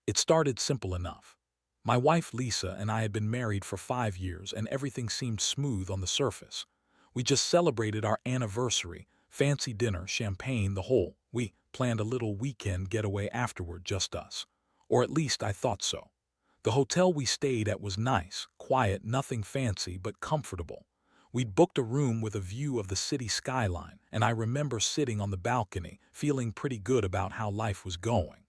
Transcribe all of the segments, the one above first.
It started simple enough. My wife Lisa and I had been married for 5 years and everything seemed smooth on the surface. We just celebrated our anniversary, fancy dinner, champagne, the whole. We planned a little weekend getaway afterward, just us. Or at least I thought so. The hotel we stayed at was nice, quiet, nothing fancy but comfortable. We'd booked a room with a view of the city skyline, and I remember sitting on the balcony, feeling pretty good about how life was going.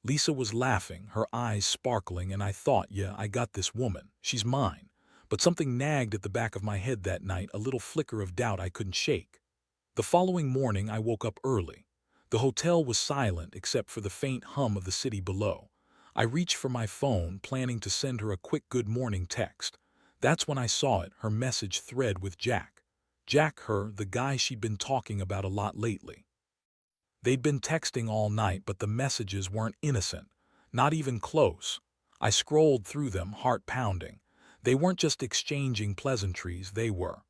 Lisa was laughing, her eyes sparkling, and I thought, yeah, I got this woman. She's mine. But something nagged at the back of my head that night, a little flicker of doubt I couldn't shake. The following morning, I woke up early. The hotel was silent except for the faint hum of the city below. I reached for my phone, planning to send her a quick good morning text. That's when I saw it, her message thread with Jack. Jack, the guy she'd been talking about a lot lately. They'd been texting all night, but the messages weren't innocent. Not even close. I scrolled through them, heart pounding. They weren't just exchanging pleasantries, they were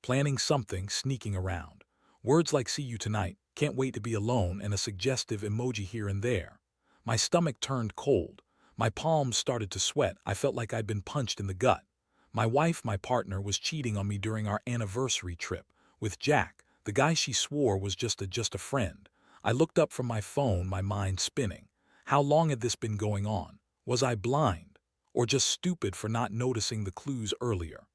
planning something, sneaking around. Words like "see you tonight," "can't wait to be alone," and a suggestive emoji here and there. My stomach turned cold. My palms started to sweat. I felt like I'd been punched in the gut. My wife, my partner, was cheating on me during our anniversary trip with Jack, the guy she swore was just a friend. I looked up from my phone, my mind spinning. How long had this been going on? Was I blind? Or just stupid for not noticing the clues earlier?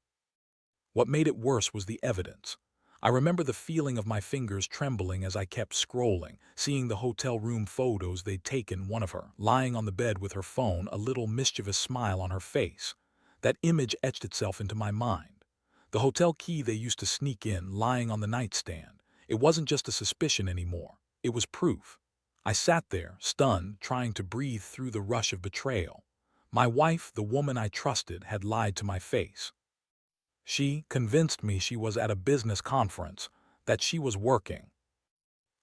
What made it worse was the evidence. I remember the feeling of my fingers trembling as I kept scrolling, seeing the hotel room photos they'd taken, one of her, lying on the bed with her phone, a little mischievous smile on her face. That image etched itself into my mind. The hotel key they used to sneak in, lying on the nightstand. It wasn't just a suspicion anymore. It was proof. I sat there, stunned, trying to breathe through the rush of betrayal. My wife, the woman I trusted, had lied to my face. She convinced me she was at a business conference, that she was working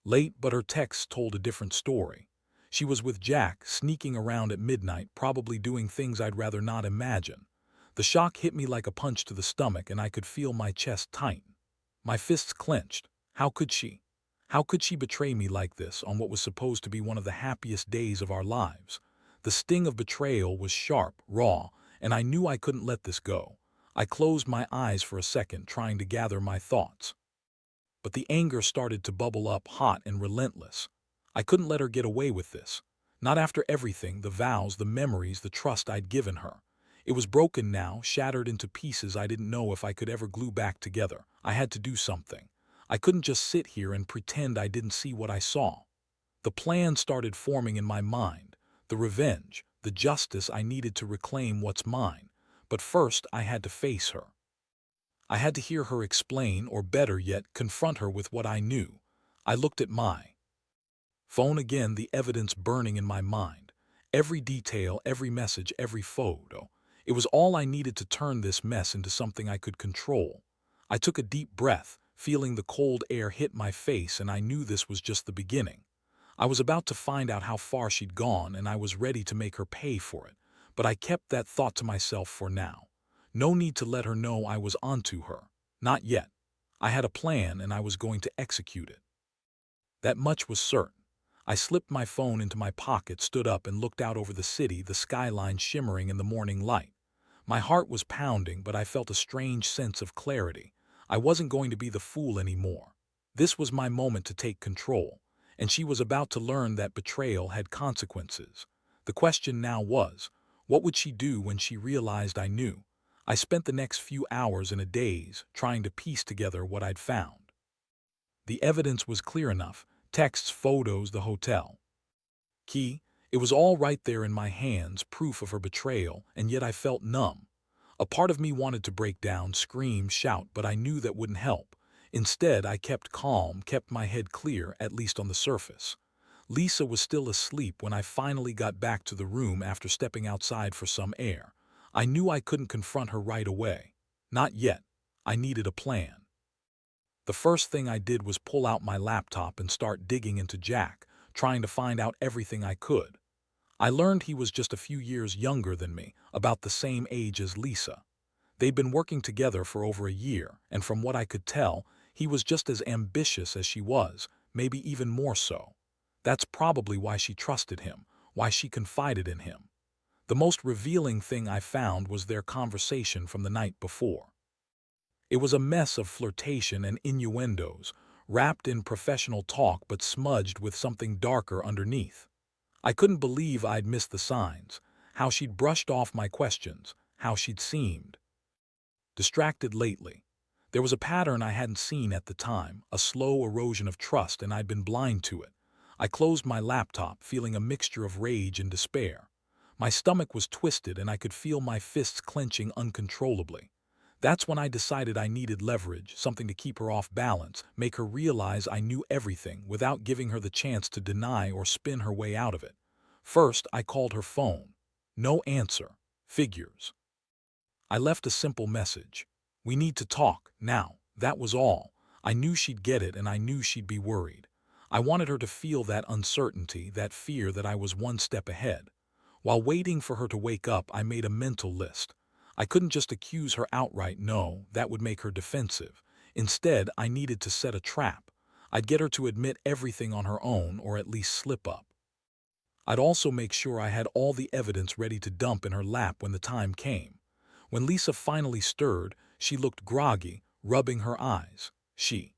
late, but her texts told a different story. She was with Jack, sneaking around at midnight, probably doing things I'd rather not imagine. The shock hit me like a punch to the stomach, and I could feel my chest tighten. My fists clenched. How could she? How could she betray me like this on what was supposed to be one of the happiest days of our lives? The sting of betrayal was sharp, raw, and I knew I couldn't let this go. I closed my eyes for a second, trying to gather my thoughts. But the anger started to bubble up, hot and relentless. I couldn't let her get away with this. Not after everything, the vows, the memories, the trust I'd given her. It was broken now, shattered into pieces I didn't know if I could ever glue back together. I had to do something. I couldn't just sit here and pretend I didn't see what I saw. The plan started forming in my mind. The revenge, the justice I needed to reclaim what's mine. But first, I had to face her. I had to hear her explain, or better yet, confront her with what I knew. I looked at my phone again, the evidence burning in my mind. Every detail, every message, every photo. It was all I needed to turn this mess into something I could control. I took a deep breath, feeling the cold air hit my face, and I knew this was just the beginning. I was about to find out how far she'd gone, and I was ready to make her pay for it. But I kept that thought to myself for now. No need to let her know I was onto her. Not yet. I had a plan, and I was going to execute it. That much was certain. I slipped my phone into my pocket, stood up, and looked out over the city, the skyline shimmering in the morning light. My heart was pounding, but I felt a strange sense of clarity. I wasn't going to be the fool anymore. This was my moment to take control, and she was about to learn that betrayal had consequences. The question now was, what would she do when she realized I knew? I spent the next few hours in a daze, trying to piece together what I'd found. The evidence was clear enough: texts, photos, the hotel key. It was all right there in my hands, proof of her betrayal, and yet I felt numb. A part of me wanted to break down, scream, shout, but I knew that wouldn't help. Instead, I kept calm, kept my head clear, at least on the surface. Lisa was still asleep when I finally got back to the room after stepping outside for some air. I knew I couldn't confront her right away. Not yet. I needed a plan. The first thing I did was pull out my laptop and start digging into Jack, trying to find out everything I could. I learned he was just a few years younger than me, about the same age as Lisa. They'd been working together for over a year, and from what I could tell, he was just as ambitious as she was, maybe even more so. That's probably why she trusted him, why she confided in him. The most revealing thing I found was their conversation from the night before. It was a mess of flirtation and innuendos, wrapped in professional talk but smudged with something darker underneath. I couldn't believe I'd missed the signs, how she'd brushed off my questions, how she'd seemed distracted lately. There was a pattern I hadn't seen at the time, a slow erosion of trust, and I'd been blind to it. I closed my laptop, feeling a mixture of rage and despair. My stomach was twisted and I could feel my fists clenching uncontrollably. That's when I decided I needed leverage, something to keep her off balance, make her realize I knew everything without giving her the chance to deny or spin her way out of it. First, I called her phone. No answer. Figures. I left a simple message. We need to talk, now. That was all. I knew she'd get it and I knew she'd be worried. I wanted her to feel that uncertainty, that fear that I was one step ahead. While waiting for her to wake up, I made a mental list. I couldn't just accuse her outright, no, that would make her defensive. Instead, I needed to set a trap. I'd get her to admit everything on her own or at least slip up. I'd also make sure I had all the evidence ready to dump in her lap when the time came. When Lisa finally stirred, she looked groggy, rubbing her eyes. She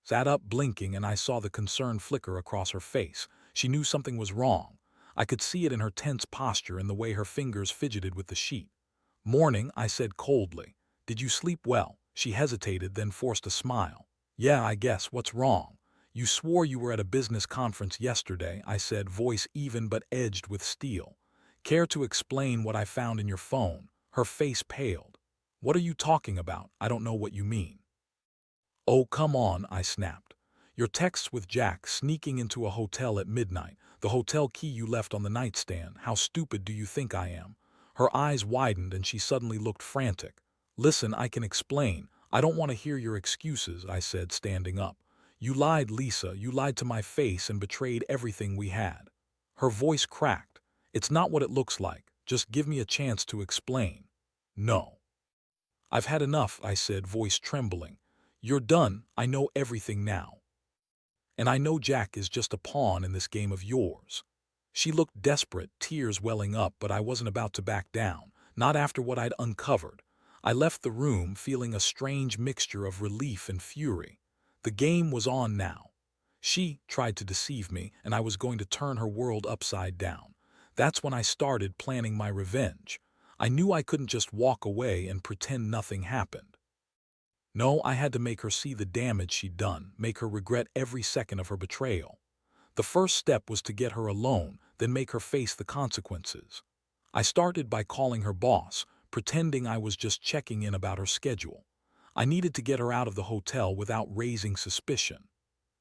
sat up blinking and I saw the concern flicker across her face. She knew something was wrong. I could see it in her tense posture and the way her fingers fidgeted with the sheet. Morning, I said coldly. Did you sleep well? She hesitated, then forced a smile. Yeah, I guess. What's wrong? You swore you were at a business conference yesterday, I said, voice even but edged with steel. Care to explain what I found in your phone? Her face paled. What are you talking about? I don't know what you mean. Oh, come on, I snapped. Your texts with Jack sneaking into a hotel at midnight, the hotel key you left on the nightstand. How stupid do you think I am? Her eyes widened and she suddenly looked frantic. Listen, I can explain. I don't want to hear your excuses, I said, standing up. You lied, Lisa. You lied to my face and betrayed everything we had. Her voice cracked. It's not what it looks like. Just give me a chance to explain. No. I've had enough, I said, voice trembling. You're done. I know everything now. And I know Jack is just a pawn in this game of yours. She looked desperate, tears welling up, but I wasn't about to back down, not after what I'd uncovered. I left the room feeling a strange mixture of relief and fury. The game was on now. She tried to deceive me, and I was going to turn her world upside down. That's when I started planning my revenge. I knew I couldn't just walk away and pretend nothing happened. No, I had to make her see the damage she'd done, make her regret every second of her betrayal. The first step was to get her alone, then make her face the consequences. I started by calling her boss, pretending I was just checking in about her schedule. I needed to get her out of the hotel without raising suspicion.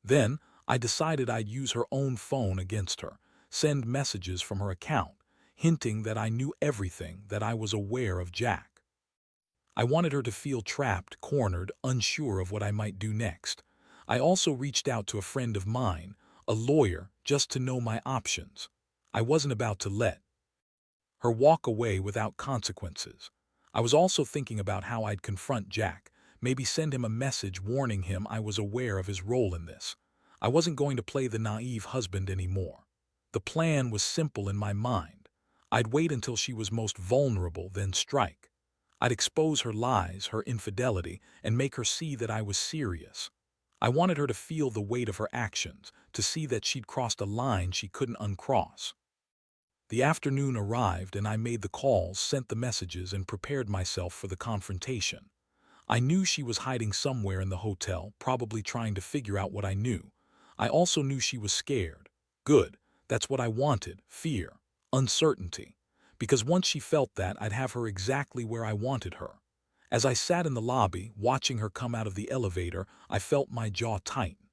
Then, I decided I'd use her own phone against her, send messages from her account, hinting that I knew everything, that I was aware of Jack. I wanted her to feel trapped, cornered, unsure of what I might do next. I also reached out to a friend of mine, a lawyer, just to know my options. I wasn't about to let her walk away without consequences. I was also thinking about how I'd confront Jack, maybe send him a message warning him I was aware of his role in this. I wasn't going to play the naive husband anymore. The plan was simple in my mind. I'd wait until she was most vulnerable, then strike. I'd expose her lies, her infidelity, and make her see that I was serious. I wanted her to feel the weight of her actions, to see that she'd crossed a line she couldn't uncross. The afternoon arrived and I made the calls, sent the messages, and prepared myself for the confrontation. I knew she was hiding somewhere in the hotel, probably trying to figure out what I knew. I also knew she was scared. Good. That's what I wanted. Fear. Uncertainty. Because once she felt that, I'd have her exactly where I wanted her. As I sat in the lobby, watching her come out of the elevator, I felt my jaw tighten.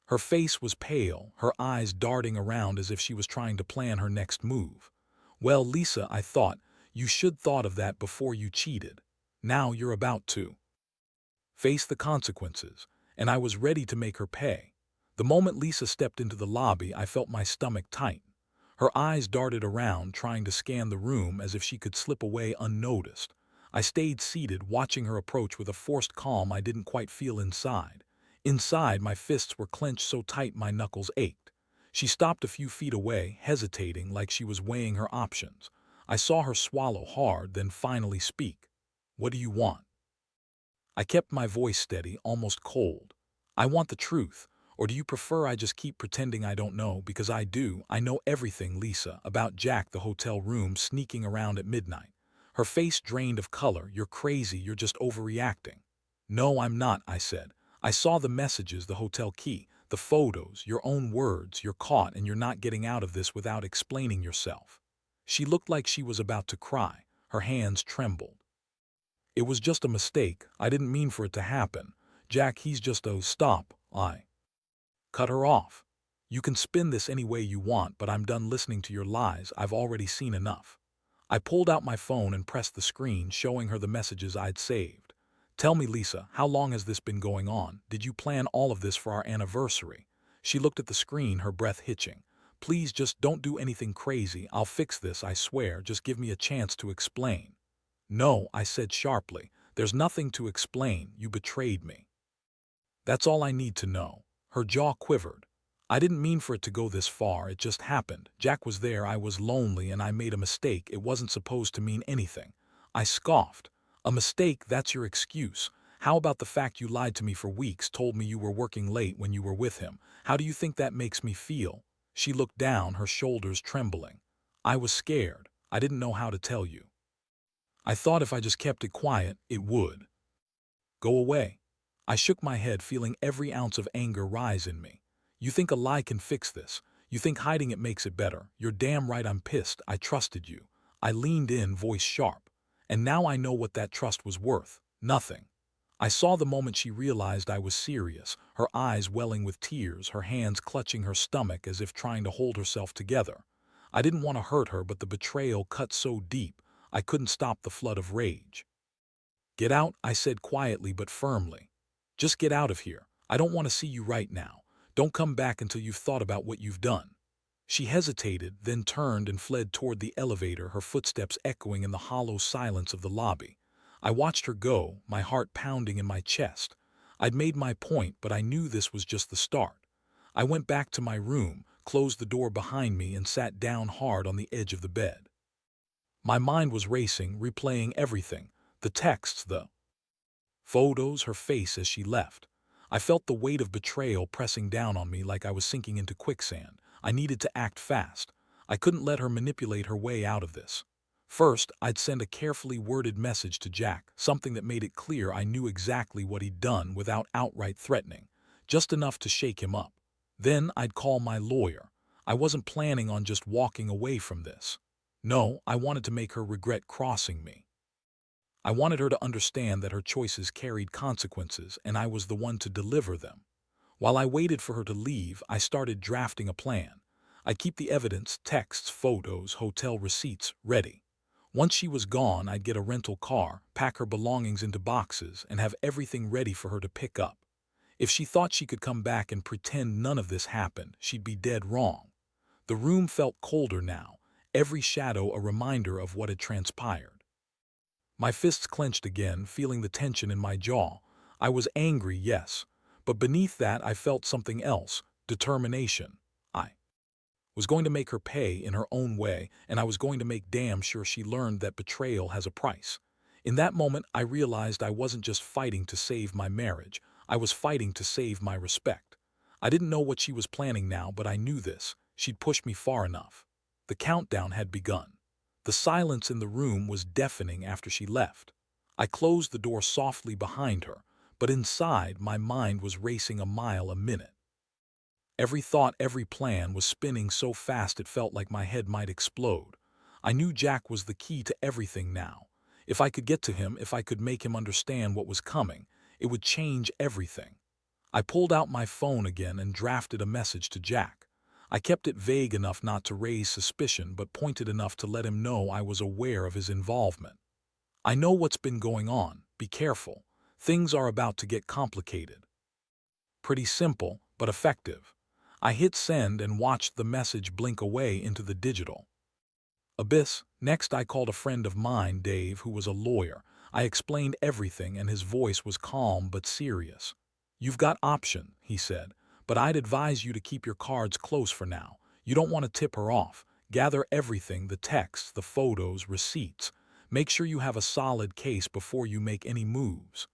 Her face was pale, her eyes darting around as if she was trying to plan her next move. Well, Lisa, I thought, you should thought of that before you cheated. Now you're about to face the consequences, and I was ready to make her pay. The moment Lisa stepped into the lobby, I felt my stomach tighten. Her eyes darted around, trying to scan the room as if she could slip away unnoticed. I stayed seated, watching her approach with a forced calm I didn't quite feel inside. Inside, my fists were clenched so tight my knuckles ached. She stopped a few feet away, hesitating like she was weighing her options. I saw her swallow hard, then finally speak. "What do you want?" I kept my voice steady, almost cold. "I want the truth. Or do you prefer I just keep pretending I don't know? Because I do. I know everything, Lisa, about Jack, the hotel room, sneaking around at midnight." Her face drained of color. "You're crazy. You're just overreacting." "No, I'm not," I said. "I saw the messages, the hotel key, the photos, your own words. You're caught, and you're not getting out of this without explaining yourself." She looked like she was about to cry. Her hands trembled. "It was just a mistake. I didn't mean for it to happen. Jack, he's just a—" "Stop," I cut her off. "You can spin this any way you want, but I'm done listening to your lies. I've already seen enough." I pulled out my phone and pressed the screen, showing her the messages I'd saved. "Tell me, Lisa, how long has this been going on? Did you plan all of this for our anniversary?" She looked at the screen, her breath hitching. "Please just don't do anything crazy. I'll fix this, I swear. Just give me a chance to explain." "No," I said sharply. "There's nothing to explain. You betrayed me. That's all I need to know." Her jaw quivered. "I didn't mean for it to go this far. It just happened. Jack was there, I was lonely, and I made a mistake. It wasn't supposed to mean anything." I scoffed. "A mistake? That's your excuse. How about the fact you lied to me for weeks, told me you were working late when you were with him? How do you think that makes me feel?" She looked down, her shoulders trembling. "I was scared. I didn't know how to tell you. I thought if I just kept it quiet, it would go away." I shook my head, feeling every ounce of anger rise in me. "You think a lie can fix this? You think hiding it makes it better? You're damn right I'm pissed. I trusted you." I leaned in, voice sharp. "And now I know what that trust was worth. Nothing." I saw the moment she realized I was serious, her eyes welling with tears, her hands clutching her stomach as if trying to hold herself together. I didn't want to hurt her, but the betrayal cut so deep, I couldn't stop the flood of rage. "Get out," I said quietly but firmly. "Just get out of here. I don't want to see you right now. Don't come back until you've thought about what you've done." She hesitated, then turned and fled toward the elevator, her footsteps echoing in the hollow silence of the lobby. I watched her go, my heart pounding in my chest. I'd made my point, but I knew this was just the start. I went back to my room, closed the door behind me, and sat down hard on the edge of the bed. My mind was racing, replaying everything, the texts, the photos, her face as she left. I felt the weight of betrayal pressing down on me like I was sinking into quicksand. I needed to act fast. I couldn't let her manipulate her way out of this. First, I'd send a carefully worded message to Jack, something that made it clear I knew exactly what he'd done without outright threatening, just enough to shake him up. Then I'd call my lawyer. I wasn't planning on just walking away from this. No, I wanted to make her regret crossing me. I wanted her to understand that her choices carried consequences, and I was the one to deliver them. While I waited for her to leave, I started drafting a plan. I'd keep the evidence, texts, photos, hotel receipts, ready. Once she was gone, I'd get a rental car, pack her belongings into boxes, and have everything ready for her to pick up. If she thought she could come back and pretend none of this happened, she'd be dead wrong. The room felt colder now, every shadow a reminder of what had transpired. My fists clenched again, feeling the tension in my jaw. I was angry, yes, but beneath that I felt something else, determination. I was going to make her pay in her own way, and I was going to make damn sure she learned that betrayal has a price. In that moment, I realized I wasn't just fighting to save my marriage, I was fighting to save my respect. I didn't know what she was planning now, but I knew this. She'd pushed me far enough. The countdown had begun. The silence in the room was deafening after she left. I closed the door softly behind her, but inside my mind was racing a mile a minute. Every thought, every plan was spinning so fast it felt like my head might explode. I knew Jack was the key to everything now. If I could get to him, if I could make him understand what was coming, it would change everything. I pulled out my phone again and drafted a message to Jack. I kept it vague enough not to raise suspicion, but pointed enough to let him know I was aware of his involvement. "I know what's been going on. Be careful. Things are about to get complicated." Pretty simple, but effective. I hit send and watched the message blink away into the digital abyss. Next, I called a friend of mine, Dave, who was a lawyer. I explained everything, and his voice was calm but serious. "You've got option," he said, but I'd advise you to keep your cards close for now. You don't want to tip her off. Gather everything, the texts, the photos, receipts. Make sure you have a solid case before you make any moves."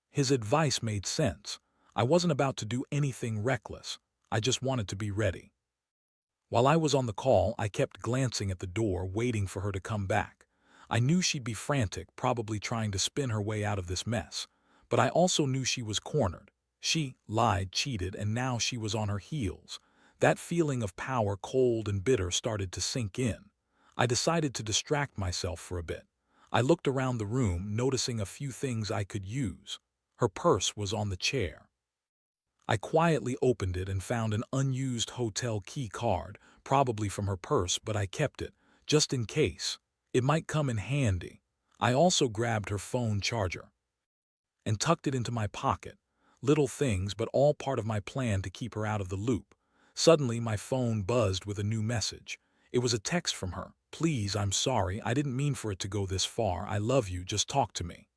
His advice made sense. I wasn't about to do anything reckless. I just wanted to be ready. While I was on the call, I kept glancing at the door, waiting for her to come back. I knew she'd be frantic, probably trying to spin her way out of this mess. But I also knew she was cornered. She lied, cheated, and now she was on her heels. That feeling of power, cold and bitter, started to sink in. I decided to distract myself for a bit. I looked around the room, noticing a few things I could use. Her purse was on the chair. I quietly opened it and found an unused hotel key card, probably from her purse, but I kept it, just in case. It might come in handy. I also grabbed her phone charger and tucked it into my pocket. Little things, but all part of my plan to keep her out of the loop. Suddenly, my phone buzzed with a new message. It was a text from her. "Please, I'm sorry. I didn't mean for it to go this far. I love you. Just talk to me."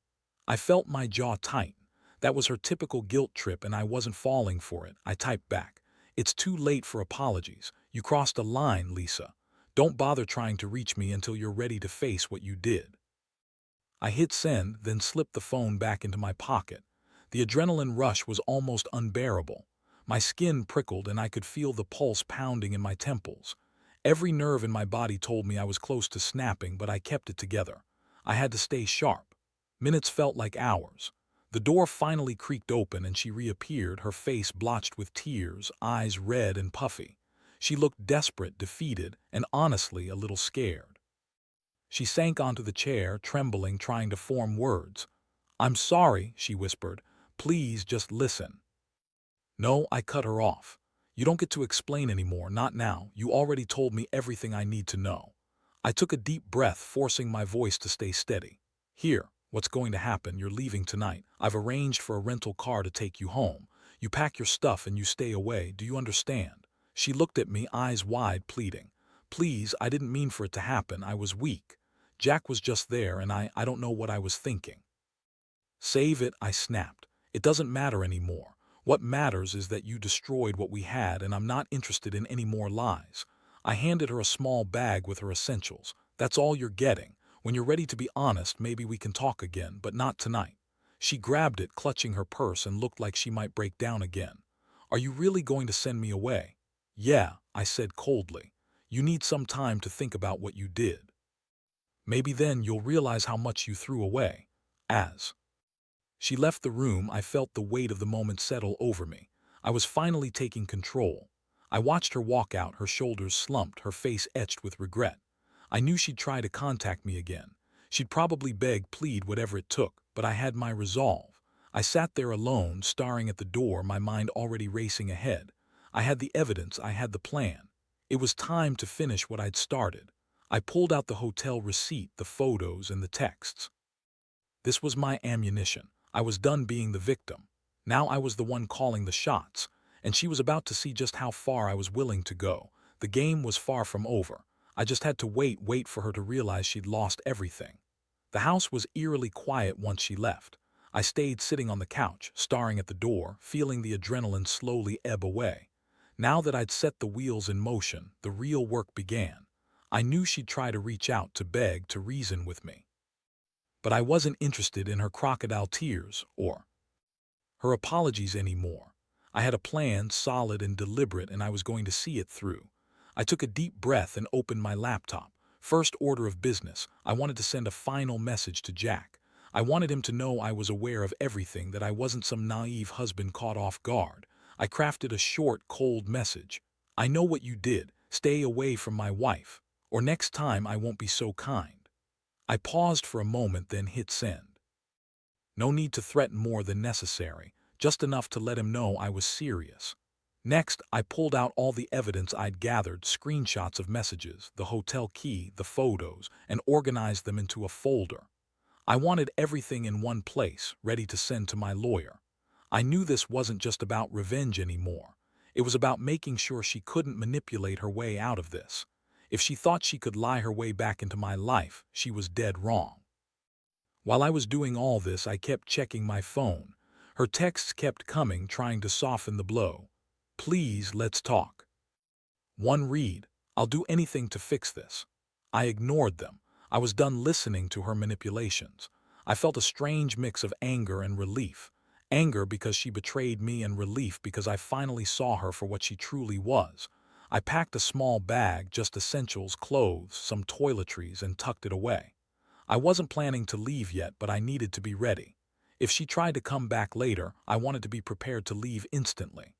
I felt my jaw tighten. That was her typical guilt trip, and I wasn't falling for it. I typed back, "It's too late for apologies. You crossed a line, Lisa. Don't bother trying to reach me until you're ready to face what you did." I hit send, then slipped the phone back into my pocket. The adrenaline rush was almost unbearable. My skin prickled and I could feel the pulse pounding in my temples. Every nerve in my body told me I was close to snapping, but I kept it together. I had to stay sharp. Minutes felt like hours. The door finally creaked open and she reappeared, her face blotched with tears, eyes red and puffy. She looked desperate, defeated, and honestly a little scared. She sank onto the chair, trembling, trying to form words. "I'm sorry," she whispered. "Please just listen." "No," I cut her off. "You don't get to explain anymore, not now. You already told me everything I need to know." I took a deep breath, forcing my voice to stay steady. "Here, what's going to happen. You're leaving tonight. I've arranged for a rental car to take you home. You pack your stuff and you stay away. Do you understand?" She looked at me, eyes wide, pleading. "Please, I didn't mean for it to happen. I was weak. Jack was just there and I don't know what I was thinking." "Save it," I snapped. "It doesn't matter anymore. What matters is that you destroyed what we had, and I'm not interested in any more lies." I handed her a small bag with her essentials. "That's all you're getting. When you're ready to be honest, maybe we can talk again, but not tonight." She grabbed it, clutching her purse, and looked like she might break down again. "Are you really going to send me away?" "Yeah," I said coldly. "You need some time to think about what you did. Maybe then you'll realize how much you threw away." As she left the room, I felt the weight of the moment settle over me. I was finally taking control. I watched her walk out, her shoulders slumped, her face etched with regret. I knew she'd try to contact me again. She'd probably beg, plead, whatever it took, but I had my resolve. I sat there alone, staring at the door, my mind already racing ahead. I had the evidence, I had the plan. It was time to finish what I'd started. I pulled out the hotel receipt, the photos, and the texts. This was my ammunition. I was done being the victim. Now I was the one calling the shots, and she was about to see just how far I was willing to go. The game was far from over. I just had to wait for her to realize she'd lost everything. The house was eerily quiet once she left. I stayed sitting on the couch, staring at the door, feeling the adrenaline slowly ebb away. Now that I'd set the wheels in motion, the real work began. I knew she'd try to reach out, to beg, to reason with me. But I wasn't interested in her crocodile tears or her apologies anymore. I had a plan, solid and deliberate, and I was going to see it through. I took a deep breath and opened my laptop. First order of business, I wanted to send a final message to Jack. I wanted him to know I was aware of everything, that I wasn't some naive husband caught off guard. I crafted a short, cold message. "I know what you did. Stay away from my wife, or next time I won't be so kind." I paused for a moment, then hit send. No need to threaten more than necessary, just enough to let him know I was serious. Next, I pulled out all the evidence I'd gathered, screenshots of messages, the hotel key, the photos, and organized them into a folder. I wanted everything in one place, ready to send to my lawyer. I knew this wasn't just about revenge anymore. It was about making sure she couldn't manipulate her way out of this. If she thought she could lie her way back into my life, she was dead wrong. While I was doing all this, I kept checking my phone. Her texts kept coming, trying to soften the blow. Please, let's talk. One read. I'll do anything to fix this. I ignored them. I was done listening to her manipulations. I felt a strange mix of anger and relief. Anger because she betrayed me, and relief because I finally saw her for what she truly was. I packed a small bag, just essentials, clothes, some toiletries, and tucked it away. I wasn't planning to leave yet, but I needed to be ready. If she tried to come back later, I wanted to be prepared to leave instantly.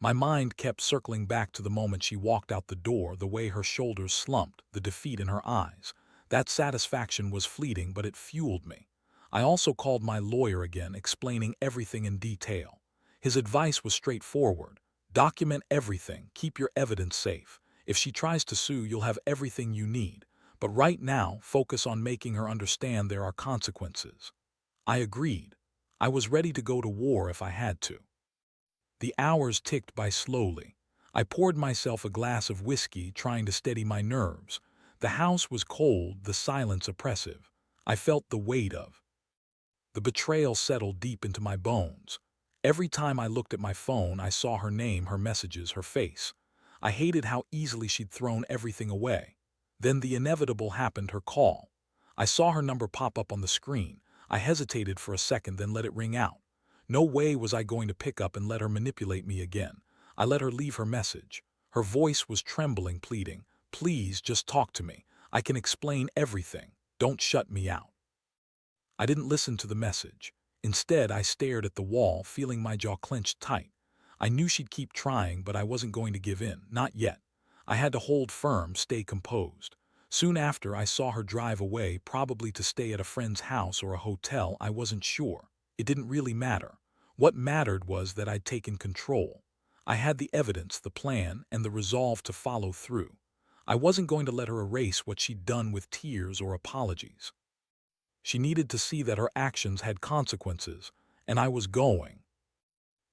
My mind kept circling back to the moment she walked out the door, the way her shoulders slumped, the defeat in her eyes. That satisfaction was fleeting, but it fueled me. I also called my lawyer again, explaining everything in detail. His advice was straightforward. Document everything, keep your evidence safe. If she tries to sue, you'll have everything you need. But right now, focus on making her understand there are consequences. I agreed. I was ready to go to war if I had to. The hours ticked by slowly. I poured myself a glass of whiskey, trying to steady my nerves. The house was cold, the silence oppressive. I felt the weight of the betrayal settle deep into my bones. Every time I looked at my phone, I saw her name, her messages, her face. I hated how easily she'd thrown everything away. Then the inevitable happened, her call. I saw her number pop up on the screen. I hesitated for a second, then let it ring out. No way was I going to pick up and let her manipulate me again. I let her leave her message. Her voice was trembling, pleading, "Please, just talk to me. I can explain everything. Don't shut me out." I didn't listen to the message. Instead, I stared at the wall, feeling my jaw clenched tight. I knew she'd keep trying, but I wasn't going to give in, not yet. I had to hold firm, stay composed. Soon after, I saw her drive away, probably to stay at a friend's house or a hotel. I wasn't sure. It didn't really matter. What mattered was that I'd taken control. I had the evidence, the plan, and the resolve to follow through. I wasn't going to let her erase what she'd done with tears or apologies. She needed to see that her actions had consequences, and I was going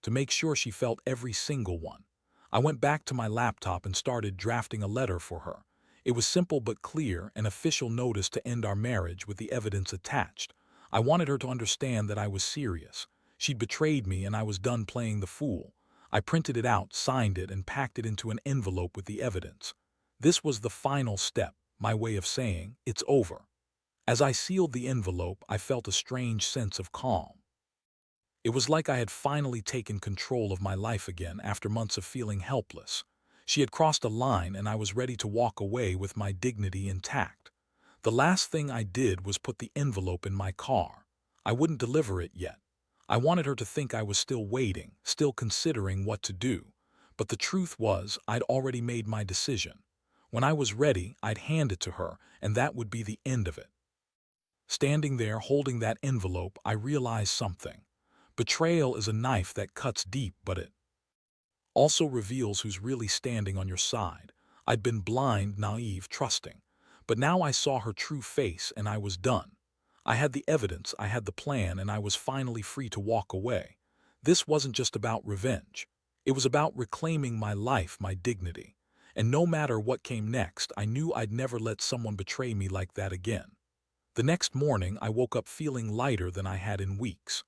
to make sure she felt every single one. I went back to my laptop and started drafting a letter for her. It was simple but clear, an official notice to end our marriage with the evidence attached. I wanted her to understand that I was serious. She'd betrayed me and I was done playing the fool. I printed it out, signed it, and packed it into an envelope with the evidence. This was the final step, my way of saying, it's over. As I sealed the envelope, I felt a strange sense of calm. It was like I had finally taken control of my life again after months of feeling helpless. She had crossed a line and I was ready to walk away with my dignity intact. The last thing I did was put the envelope in my car. I wouldn't deliver it yet. I wanted her to think I was still waiting, still considering what to do. But the truth was, I'd already made my decision. When I was ready, I'd hand it to her, and that would be the end of it. Standing there holding that envelope, I realized something. Betrayal is a knife that cuts deep, but it also reveals who's really standing on your side. I'd been blind, naive, trusting. But now I saw her true face and I was done. I had the evidence, I had the plan, and I was finally free to walk away. This wasn't just about revenge. It was about reclaiming my life, my dignity. And no matter what came next, I knew I'd never let someone betray me like that again. The next morning, I woke up feeling lighter than I had in weeks.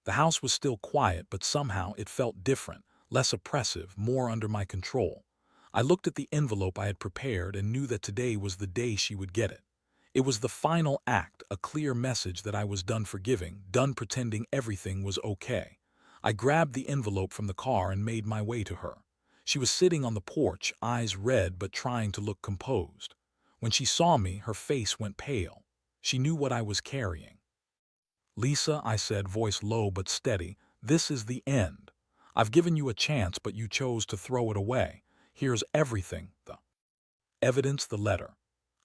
The house was still quiet, but somehow it felt different, less oppressive, more under my control. I looked at the envelope I had prepared and knew that today was the day she would get it. It was the final act, a clear message that I was done forgiving, done pretending everything was okay. I grabbed the envelope from the car and made my way to her. She was sitting on the porch, eyes red but trying to look composed. When she saw me, her face went pale. She knew what I was carrying. "Lisa," I said, voice low but steady, "this is the end. I've given you a chance, but you chose to throw it away. Here's everything, the evidence, the letter."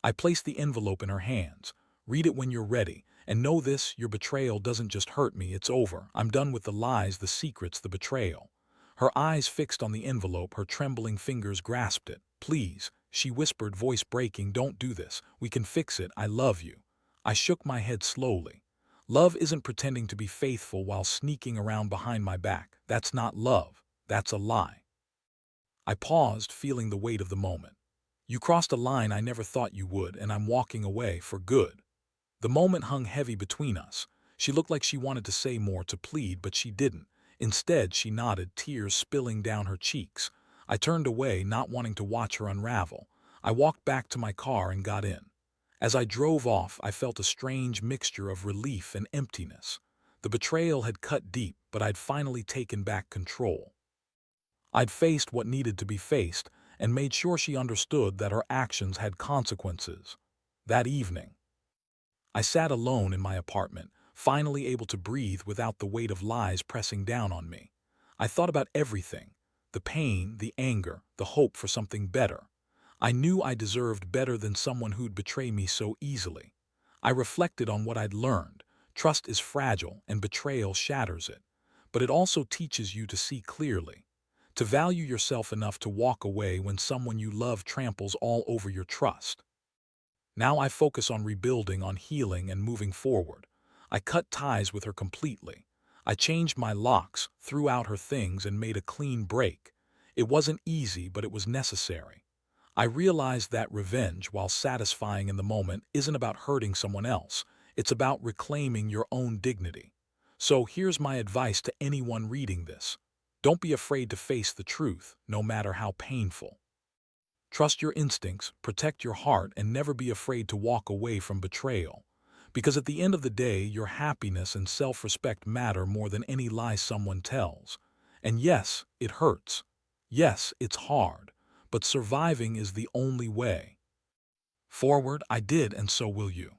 I placed the envelope in her hands. "Read it when you're ready. And know this, your betrayal doesn't just hurt me, it's over. I'm done with the lies, the secrets, the betrayal." Her eyes fixed on the envelope, her trembling fingers grasped it. "Please," she whispered, voice breaking, "don't do this. We can fix it. I love you." I shook my head slowly. Love isn't pretending to be faithful while sneaking around behind my back. That's not love. That's a lie. I paused, feeling the weight of the moment. "You crossed a line I never thought you would, and I'm walking away for good." The moment hung heavy between us. She looked like she wanted to say more, to plead, but she didn't. Instead, she nodded, tears spilling down her cheeks. I turned away, not wanting to watch her unravel. I walked back to my car and got in. As I drove off, I felt a strange mixture of relief and emptiness. The betrayal had cut deep, but I'd finally taken back control. I'd faced what needed to be faced and made sure she understood that her actions had consequences. That evening, I sat alone in my apartment, finally able to breathe without the weight of lies pressing down on me. I thought about everything: the pain, the anger, the hope for something better. I knew I deserved better than someone who'd betray me so easily. I reflected on what I'd learned. Trust is fragile and betrayal shatters it. But it also teaches you to see clearly, to value yourself enough to walk away when someone you love tramples all over your trust. Now I focus on rebuilding, on healing, and moving forward. I cut ties with her completely. I changed my locks, threw out her things, and made a clean break. It wasn't easy, but it was necessary. I realized that revenge, while satisfying in the moment, isn't about hurting someone else. It's about reclaiming your own dignity. So here's my advice to anyone reading this. Don't be afraid to face the truth, no matter how painful. Trust your instincts, protect your heart, and never be afraid to walk away from betrayal. Because at the end of the day, your happiness and self-respect matter more than any lie someone tells. And yes, it hurts. Yes, it's hard. But surviving is the only way. Forward, I did, and so will you.